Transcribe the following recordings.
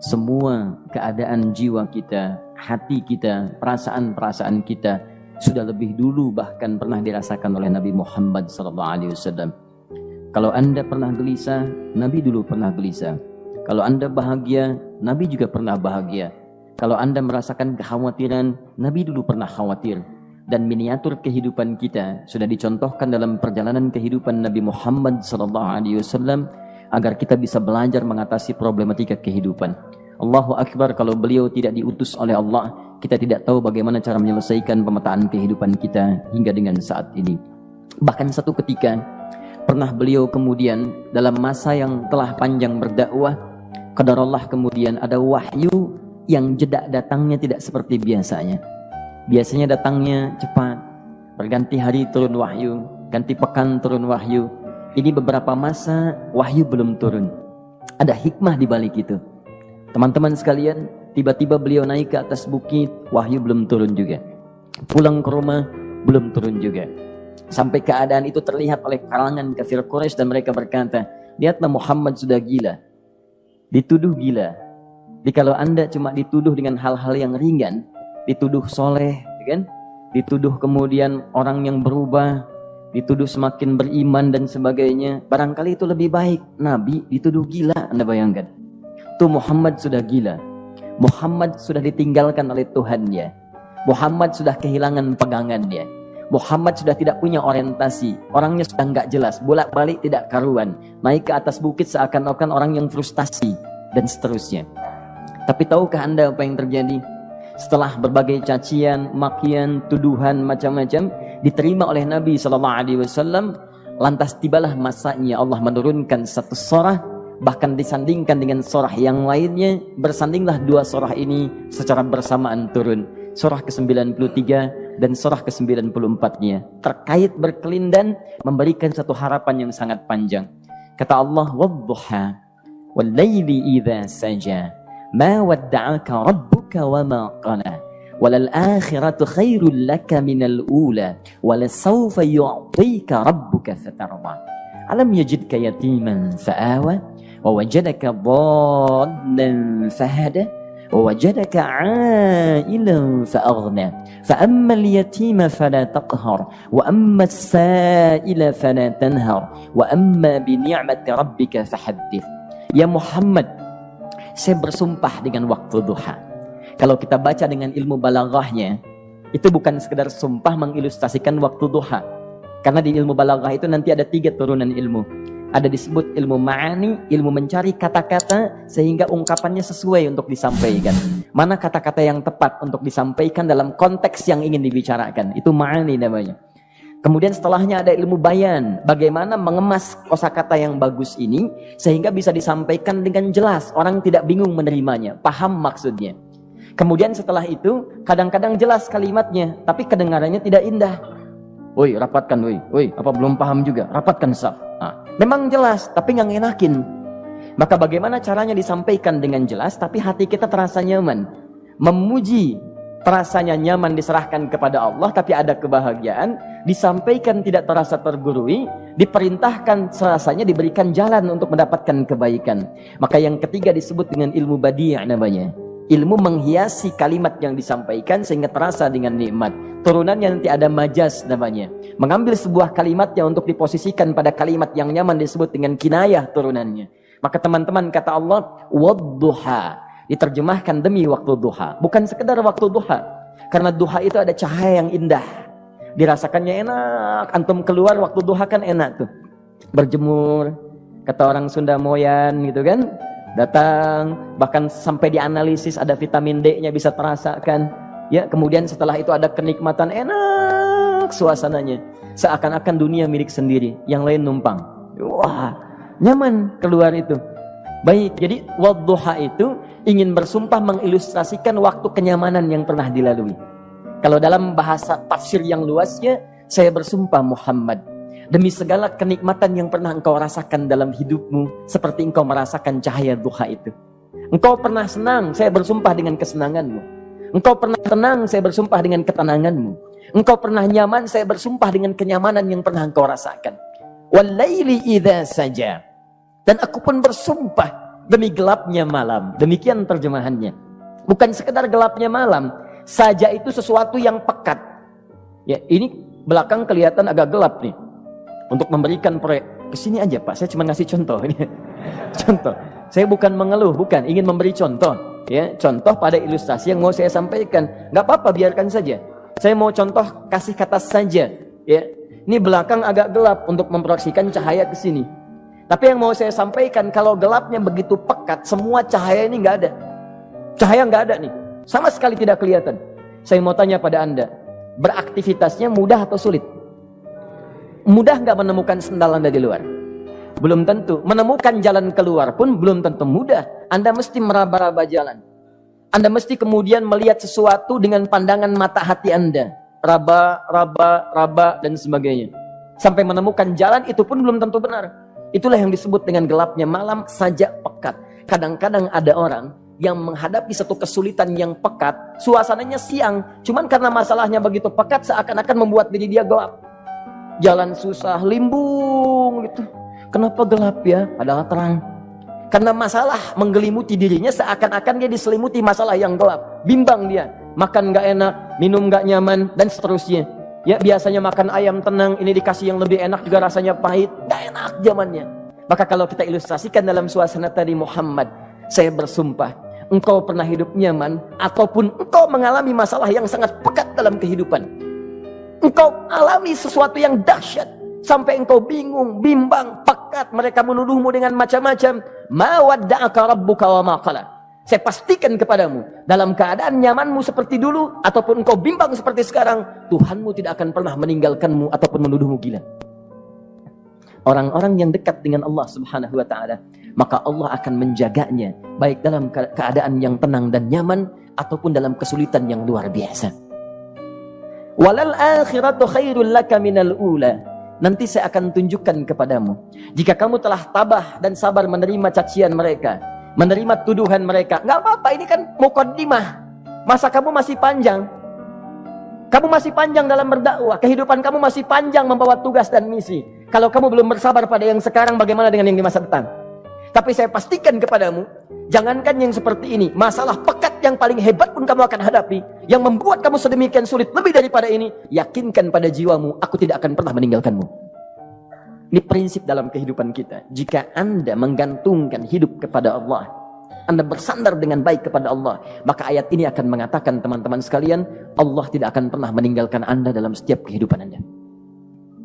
semua keadaan jiwa kita, hati kita, perasaan-perasaan kita sudah lebih dulu bahkan pernah dirasakan oleh Nabi Muhammad SAW. Kalau Anda pernah gelisah, Nabi dulu pernah gelisah. Kalau Anda bahagia, Nabi juga pernah bahagia. Kalau Anda merasakan kekhawatiran, Nabi dulu pernah khawatir. Dan miniatur kehidupan kita sudah dicontohkan dalam perjalanan kehidupan Nabi Muhammad SAW agar kita bisa belajar mengatasi problematika kehidupan. Allahu Akbar, kalau beliau tidak diutus oleh Allah, kita tidak tahu bagaimana cara menyelesaikan pemetaan kehidupan kita hingga dengan saat ini. Bahkan satu ketika pernah beliau kemudian dalam masa yang telah panjang berdakwah, qadarullah kemudian ada wahyu yang jeda datangnya tidak seperti biasanya. Biasanya datangnya cepat, berganti hari turun wahyu, ganti pekan turun wahyu. Ini beberapa masa wahyu belum turun. Ada hikmah di balik itu. Teman-teman sekalian, tiba-tiba beliau naik ke atas bukit, wahyu belum turun juga. Pulang ke rumah, belum turun juga. Sampai keadaan itu terlihat oleh kalangan kafir Quraisy dan mereka berkata, lihatlah Muhammad sudah gila. Dituduh gila. Jadi kalau Anda cuma dituduh dengan hal-hal yang ringan, dituduh soleh, kan? Dituduh kemudian orang yang berubah, dituduh semakin beriman dan sebagainya, barangkali itu lebih baik. Nabi dituduh gila, Anda bayangkan. Tuh Muhammad sudah gila. Muhammad sudah ditinggalkan oleh Tuhannya. Muhammad sudah kehilangan pegangannya. Muhammad sudah tidak punya orientasi. Orangnya sudah nggak jelas, bolak-balik tidak karuan. Naik ke atas bukit seakan-akan orang yang frustasi dan seterusnya. Tapi tahukah Anda apa yang terjadi? Setelah berbagai cacian, makian, tuduhan macam-macam diterima oleh Nabi SAW, lantas tibalah masanya Allah menurunkan satu surah, bahkan disandingkan dengan surah yang lainnya. Bersandinglah dua surah ini secara bersamaan turun, surah ke-93 dan surah ke-94-nya, terkait berkelindan memberikan satu harapan yang sangat panjang. Kata Allah, wadduha wal laili idza saja ma wadda'aka rabbuka wa ma qala walal akhiratu khairul laka minal ula walasawfa yu'tika rabbuka fatarda alam yajidka yatiman fa'awa wa wajadaka dhallan fahada wa wajadaka 'ailan fa'aghna fa ammal yatima fala taqhar wa ammas sa'ila fala tanhar wa amma bi ni'mati rabbika fahaddits. Ya Muhammad, saya bersumpah dengan waktu duha. Kalau kita baca dengan ilmu balaghahnya, itu bukan sekedar sumpah mengilustrasikan waktu duha. Karena di ilmu balaghah itu nanti ada 3 turunan ilmu. Ada disebut ilmu ma'ani, ilmu mencari kata-kata sehingga ungkapannya sesuai untuk disampaikan. Mana kata-kata yang tepat untuk disampaikan dalam konteks yang ingin dibicarakan. Itu ma'ani namanya. Kemudian setelahnya ada ilmu bayan, bagaimana mengemas kosakata yang bagus ini sehingga bisa disampaikan dengan jelas, orang tidak bingung menerimanya, paham maksudnya. Kemudian setelah itu kadang-kadang jelas kalimatnya, tapi kedengarannya tidak indah. Woi, rapatkan, woi, apa belum paham juga? Rapatkan saf. Memang jelas, tapi nggak ngenakin. Maka bagaimana caranya disampaikan dengan jelas, tapi hati kita terasa nyaman, memuji. Rasanya nyaman diserahkan kepada Allah, tapi ada kebahagiaan, disampaikan tidak terasa tergurui, diperintahkan serasanya diberikan jalan untuk mendapatkan kebaikan. Maka yang ketiga disebut dengan ilmu badi' namanya. Ilmu menghiasi kalimat yang disampaikan sehingga terasa dengan nikmat. Turunannya nanti ada majaz namanya. Mengambil sebuah kalimatnya untuk diposisikan pada kalimat yang nyaman disebut dengan kinayah turunannya. Maka teman-teman kata Allah, wadduha. Diterjemahkan demi waktu duha, bukan sekedar waktu duha, karena duha itu ada cahaya yang indah, dirasakannya enak. Antum keluar waktu duha kan enak tuh, berjemur, kata orang Sunda moyan gitu kan, datang, bahkan sampai dianalisis ada vitamin D-nya bisa terasakan, ya. Kemudian setelah itu ada kenikmatan, enak suasananya, seakan-akan dunia milik sendiri, yang lain numpang. Wah, nyaman keluar itu. Baik, jadi wadduha itu ingin bersumpah mengilustrasikan waktu kenyamanan yang pernah dilalui. Kalau dalam bahasa tafsir yang luasnya, saya bersumpah Muhammad, demi segala kenikmatan yang pernah engkau rasakan dalam hidupmu, seperti engkau merasakan cahaya duha itu. Engkau pernah senang, saya bersumpah dengan kesenanganmu. Engkau pernah tenang, saya bersumpah dengan ketenanganmu. Engkau pernah nyaman, saya bersumpah dengan kenyamanan yang pernah engkau rasakan. Wal laili idza saja. Dan aku pun bersumpah demi gelapnya malam. Demikian terjemahannya. Bukan sekedar gelapnya malam, saja itu sesuatu yang pekat. Ya, ini belakang kelihatan agak gelap nih. Untuk memberikan proyek, kesini aja Pak, saya cuma ngasih contoh ini. Contoh. Saya bukan mengeluh, bukan, ingin memberi contoh. Ya, contoh pada ilustrasi yang mau saya sampaikan. Nggak apa-apa, biarkan saja. Saya mau contoh kasih kata saja. Ya, ini belakang agak gelap untuk memproyeksikan cahaya ke sini. Tapi yang mau saya sampaikan, kalau gelapnya begitu pekat, semua cahaya ini nggak ada. Cahaya nggak ada nih, sama sekali tidak kelihatan. Saya mau tanya pada Anda, beraktivitasnya mudah atau sulit? Mudah nggak menemukan sendal Anda di luar? Belum tentu. Menemukan jalan keluar pun belum tentu mudah. Anda mesti meraba-raba jalan. Anda mesti kemudian melihat sesuatu dengan pandangan mata hati Anda. Raba, dan sebagainya. Sampai menemukan jalan itu pun belum tentu benar. Itulah yang disebut dengan gelapnya malam saja pekat. Kadang-kadang ada orang yang menghadapi satu kesulitan yang pekat, suasananya siang, cuman karena masalahnya begitu pekat seakan-akan membuat diri dia gelap. Jalan susah, limbung gitu. Kenapa gelap ya? Padahal terang. Karena masalah menggelimuti dirinya seakan-akan dia diselimuti masalah yang gelap. Bimbang dia, makan nggak enak, minum nggak nyaman, dan seterusnya. Ya, biasanya makan ayam tenang, ini dikasih yang lebih enak juga rasanya pahit, nggak enak zamannya. Maka kalau kita ilustrasikan dalam suasana tadi Muhammad, saya bersumpah, engkau pernah hidup nyaman, ataupun engkau mengalami masalah yang sangat pekat dalam kehidupan. Engkau alami sesuatu yang dahsyat, sampai engkau bingung, bimbang, pekat, mereka menuduhmu dengan macam-macam. Ma wadda'aka rabbuka wa ma qala. Saya pastikan kepadamu, dalam keadaan nyamanmu seperti dulu, ataupun engkau bimbang seperti sekarang, Tuhanmu tidak akan pernah meninggalkanmu ataupun menuduhmu gila. Orang-orang yang dekat dengan Allah Subhanahu wa ta'ala, maka Allah akan menjaganya, baik dalam keadaan yang tenang dan nyaman, ataupun dalam kesulitan yang luar biasa. Walal akhiratu khairul laka minal ula. Nanti saya akan tunjukkan kepadamu, jika kamu telah tabah dan sabar menerima cacian mereka, menerima tuduhan mereka, nggak apa-apa, ini kan muqaddimah. Masa kamu masih panjang. Kamu masih panjang dalam berdakwah, kehidupan kamu masih panjang membawa tugas dan misi. Kalau kamu belum bersabar pada yang sekarang, bagaimana dengan yang di masa depan? Tapi saya pastikan kepadamu, jangankan yang seperti ini, masalah pekat yang paling hebat pun kamu akan hadapi, yang membuat kamu sedemikian sulit lebih daripada ini, yakinkan pada jiwamu, aku tidak akan pernah meninggalkanmu. Ini prinsip dalam kehidupan kita. Jika Anda menggantungkan hidup kepada Allah, Anda bersandar dengan baik kepada Allah, maka ayat ini akan mengatakan, teman-teman sekalian, Allah tidak akan pernah meninggalkan Anda dalam setiap kehidupan Anda.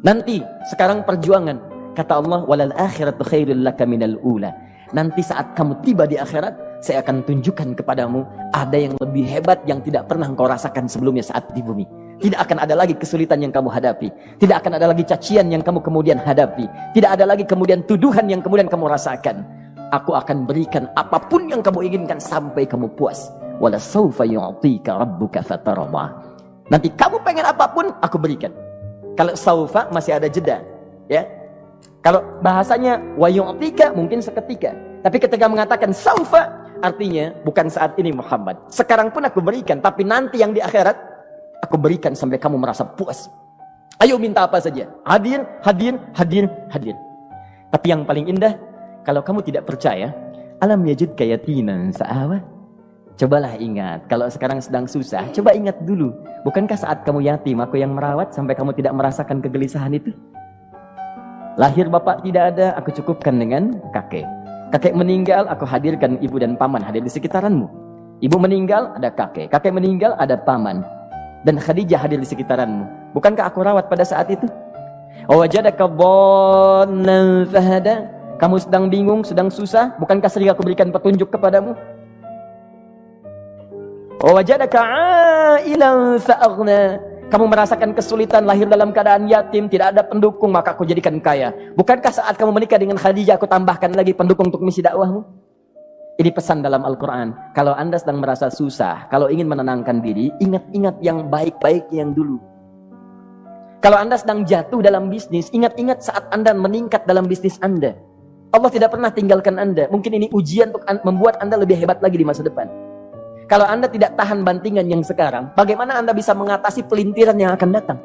Nanti, sekarang perjuangan. Kata Allah, walal akhiratu khairul laka minal ula. Nanti saat kamu tiba di akhirat, saya akan tunjukkan kepadamu ada yang lebih hebat yang tidak pernah engkau rasakan sebelumnya saat di bumi. Tidak akan ada lagi kesulitan yang kamu hadapi. Tidak akan ada lagi cacian yang kamu kemudian hadapi. Tidak ada lagi kemudian tuduhan yang kemudian kamu rasakan. Aku akan berikan apapun yang kamu inginkan sampai kamu puas. Wala sawfa yu'tika rabbuka fatarda. Nanti kamu pengen apapun, aku berikan. Kalau sawfa masih ada jeda, ya. Kalau bahasanya wa yu'tika mungkin seketika. Tapi ketika mengatakan saufa, artinya bukan saat ini Muhammad. Sekarang pun aku berikan, tapi nanti yang di akhirat aku berikan sampai kamu merasa puas. Ayo minta apa saja. Hadir, hadir, hadir, hadir. Tapi yang paling indah, kalau kamu tidak percaya, alam yajidka yatiman sa'awa. Cobalah ingat, kalau sekarang sedang susah, coba ingat dulu. Bukankah saat kamu yatim, aku yang merawat sampai kamu tidak merasakan kegelisahan itu? Lahir bapak tidak ada, aku cukupkan dengan kakek. Kakek meninggal, aku hadirkan ibu dan paman hadir di sekitaranmu. Ibu meninggal, ada kakek. Kakek meninggal, ada paman. Dan Khadijah hadir di sekitaranmu. Bukankah aku rawat pada saat itu? Wajadaka dhallan fahada. Kamu sedang bingung, sedang susah. Bukankah sering aku berikan petunjuk kepadamu? Wajadaka ailan fa'aghna. Kamu merasakan kesulitan, lahir dalam keadaan yatim, tidak ada pendukung, maka aku jadikan kaya. Bukankah saat kamu menikah dengan Khadijah, aku tambahkan lagi pendukung untuk misi dakwahmu? Ini pesan dalam Al-Quran. Kalau Anda sedang merasa susah, kalau ingin menenangkan diri, ingat-ingat yang baik-baik yang dulu. Kalau Anda sedang jatuh dalam bisnis, ingat-ingat saat Anda meningkat dalam bisnis Anda. Allah tidak pernah tinggalkan Anda. Mungkin ini ujian untuk membuat Anda lebih hebat lagi di masa depan. Kalau Anda tidak tahan bantingan yang sekarang, bagaimana Anda bisa mengatasi pelintiran yang akan datang?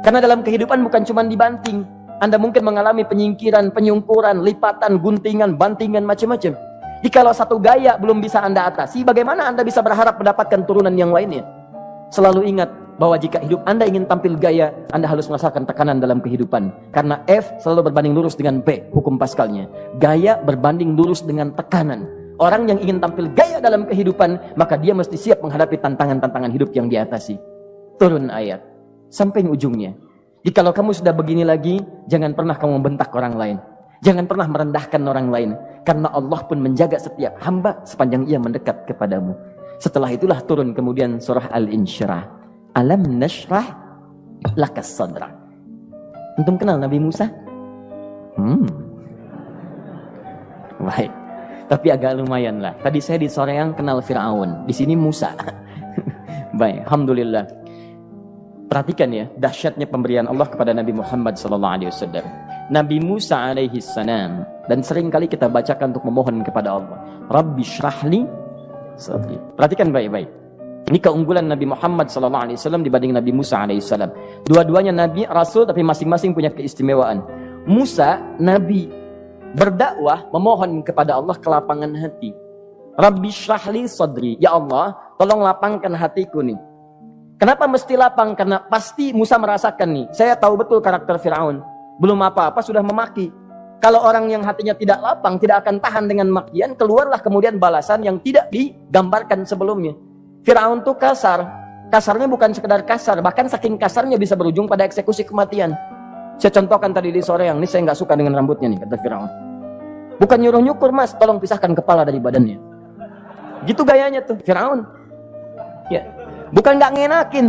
Karena dalam kehidupan bukan cuma dibanting. Anda mungkin mengalami penyingkiran, penyungkuran, lipatan, guntingan, bantingan, macam-macam. Jikalau satu gaya belum bisa Anda atasi, bagaimana Anda bisa berharap mendapatkan turunan yang lainnya? Selalu ingat bahwa jika hidup Anda ingin tampil gaya, Anda harus merasakan tekanan dalam kehidupan. Karena F selalu berbanding lurus dengan P, hukum Pascalnya. Gaya berbanding lurus dengan tekanan. Orang yang ingin tampil gaya dalam kehidupan, maka dia mesti siap menghadapi tantangan-tantangan hidup yang diatasi. Turun ayat sampai ujungnya. Jikalau kamu sudah begini lagi, jangan pernah kamu membentak orang lain. Jangan pernah merendahkan orang lain. Karena Allah pun menjaga setiap hamba sepanjang ia mendekat kepadamu. Setelah itulah turun kemudian surah Al-Insyirah. Alam nashrah lakas sadrak. Antum kenal Nabi Musa? Baik. Tapi agak lumayan lah. Tadi saya di Soreang kenal Fir'aun. Di sini Musa. Baik, alhamdulillah. Perhatikan ya, dahsyatnya pemberian Allah kepada Nabi Muhammad SAW. Nabi Musa alaihi salam, dan sering kali kita bacakan untuk memohon kepada Allah. Rabbi syrahli sadri. Perhatikan baik-baik. Ini keunggulan Nabi Muhammad SAW dibanding Nabi Musa AS. Dua-duanya Nabi, Rasul, tapi masing-masing punya keistimewaan. Musa, Nabi, berdakwah, memohon kepada Allah kelapangan hati. Rabbi syrahli sadri. Ya Allah, tolong lapangkan hatiku nih. Kenapa mesti lapang? Karena pasti Musa merasakan nih. Saya tahu betul karakter Fir'aun. Belum apa-apa sudah memaki. Kalau orang yang hatinya tidak lapang, tidak akan tahan dengan makian, keluarlah kemudian balasan yang tidak digambarkan sebelumnya. Fir'aun tuh kasar. Kasarnya bukan sekedar kasar, bahkan saking kasarnya bisa berujung pada eksekusi kematian. Saya contohkan tadi di sore yang ini, saya nggak suka dengan rambutnya nih, kata Fir'aun. Bukan nyuruh-nyukur mas, tolong pisahkan kepala dari badannya. Gitu gayanya tuh Fir'aun. Ya, bukan nggak ngenakin,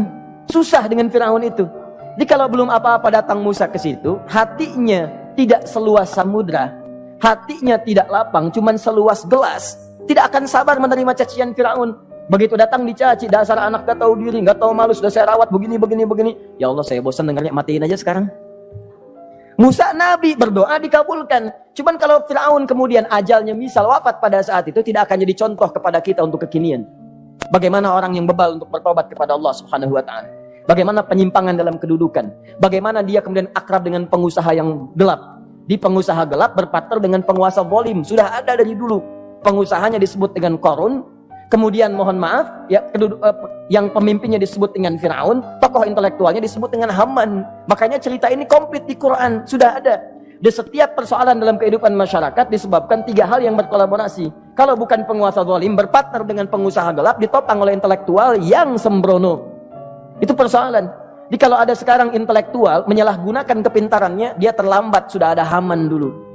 susah dengan Fir'aun itu. Jadi kalau belum apa-apa datang Musa ke situ, hatinya tidak seluas samudra, hatinya tidak lapang, cuman seluas gelas, tidak akan sabar menerima cacian Fir'aun. Begitu datang dicaci, dasar anak gak tahu diri, gak tahu malu, sudah saya rawat begini. Ya Allah, saya bosan dengarnya, matiin aja sekarang. Musa Nabi berdoa dikabulkan. Cuman kalau Fir'aun kemudian ajalnya misal wafat pada saat itu, tidak akan jadi contoh kepada kita untuk kekinian. Bagaimana orang yang bebal untuk bertobat kepada Allah Subhanahu wa ta'ala. Bagaimana penyimpangan dalam kedudukan. Bagaimana dia kemudian akrab dengan pengusaha yang gelap. Di pengusaha gelap berpartner dengan penguasa zalim. Sudah ada dari dulu. Pengusahanya disebut dengan Qarun. Kemudian mohon maaf, ya, yang pemimpinnya disebut dengan Fir'aun. Tokoh intelektualnya disebut dengan Haman. Makanya cerita ini komplit di Quran. Sudah ada. Di setiap persoalan dalam kehidupan masyarakat disebabkan tiga hal yang berkolaborasi. Kalau bukan penguasa zalim berpartner dengan pengusaha gelap, ditopang oleh intelektual yang sembrono. Itu persoalan. Jadi kalau ada sekarang intelektual menyalahgunakan kepintarannya, dia terlambat, sudah ada Haman dulu.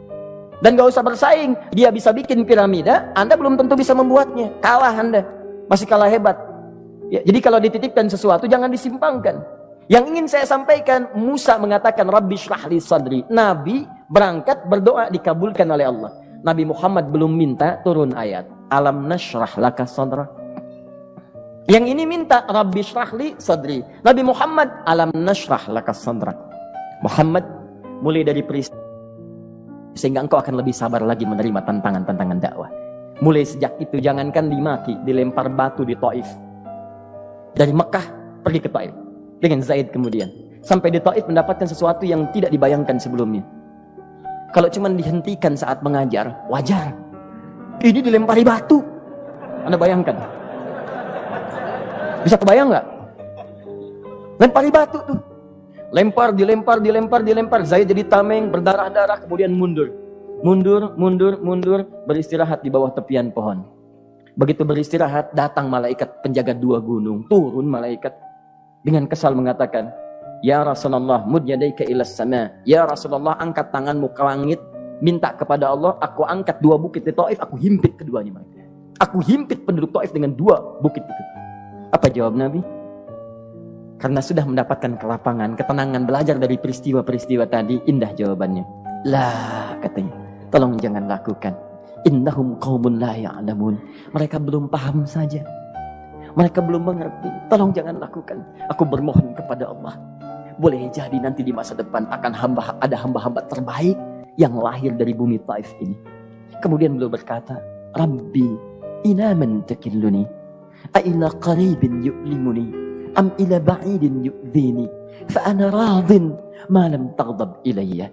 Dan gak usah bersaing, dia bisa bikin piramida, Anda belum tentu bisa membuatnya. Kalah Anda, masih kalah hebat. Ya, jadi kalau dititipkan sesuatu jangan disimpangkan. Yang ingin saya sampaikan, Musa mengatakan Rabbi syrahli sadri. Nabi berangkat berdoa dikabulkan oleh Allah. Nabi Muhammad belum minta turun ayat. Alam nashrah laka sadra. Yang ini minta Rabbi syrahli sadri. Nabi Muhammad alam nashrah laka sadrak. Muhammad, mulai dari peristiwa sehingga engkau akan lebih sabar lagi menerima tantangan-tantangan dakwah. Mulai sejak itu jangankan dimaki, dilempar batu di Taif. Dari Mekah pergi ke Taif dengan Zaid kemudian. Sampai di Taif mendapatkan sesuatu yang tidak dibayangkan sebelumnya. Kalau cuma dihentikan saat mengajar, wajar. Ini dilempari batu. Anda bayangkan? Bisa kebayang nggak? Lempari batu tuh. Dilempar. Zaid jadi tameng, berdarah-darah, kemudian mundur. Mundur, beristirahat di bawah tepian pohon. Begitu beristirahat, datang malaikat penjaga dua gunung. Turun malaikat dengan kesal mengatakan, Ya Rasulullah, mud yadaika ilas sama. Ya Rasulullah, angkat tanganmu ke langit, minta kepada Allah, aku angkat dua bukit di Taif, aku himpit keduanya. Aku himpit penduduk Taif dengan dua bukit itu. Apa jawab Nabi? Karena sudah mendapatkan kelapangan, ketenangan, belajar dari peristiwa-peristiwa tadi, indah jawabannya. Lah, katanya, tolong jangan lakukan. Innahum qaumun la ya'lamun. Mereka belum paham saja. Mereka belum mengerti. Tolong jangan lakukan. Aku bermohon kepada Allah. Boleh jadi nanti di masa depan akan ada hamba-hamba terbaik yang lahir dari bumi Taif ini. Kemudian beliau berkata, Rabbi, ila man takilluni? A'ila qaribin yu'limuni? Am ila ba'idin yu'dhini? Fa'ana radin ma lam taghdab ilayya.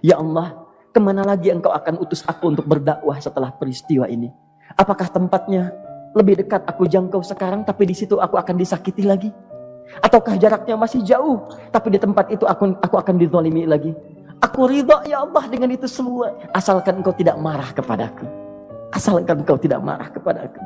Ya Allah, kemana lagi engkau akan utus aku untuk berdakwah setelah peristiwa ini? Apakah tempatnya lebih dekat aku jangkau sekarang, tapi di situ aku akan disakiti lagi? Ataukah jaraknya masih jauh, tapi di tempat itu aku akan dizalimi lagi? Aku ridha ya Allah dengan itu semua, asalkan engkau tidak marah kepadaku. Asalkan engkau tidak marah kepadaku.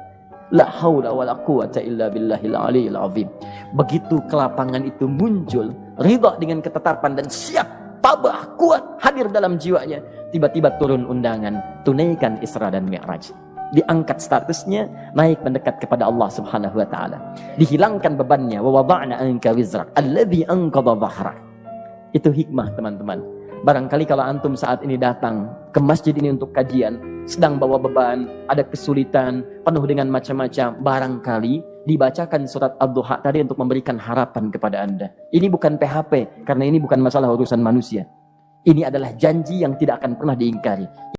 La haula wala quwata illa billahil aliyil azim. Begitu kelapangan itu muncul, ridha dengan ketetapan dan siap, tabah, kuat, hadir dalam jiwanya. Tiba-tiba turun undangan, tunaikan Isra dan Mi'raj. Diangkat statusnya, naik mendekat kepada Allah Subhanahu wa taala. Dihilangkan bebannya, wa wada'na anka wizrak alladzi anqadha dhahrak. Itu hikmah, teman-teman. Barangkali kalau antum saat ini datang ke masjid ini untuk kajian, sedang bawa beban, ada kesulitan, penuh dengan macam-macam, barangkali dibacakan surat Ad-Duha tadi untuk memberikan harapan kepada Anda. Ini bukan PHP, karena ini bukan masalah urusan manusia. Ini adalah janji yang tidak akan pernah diingkari.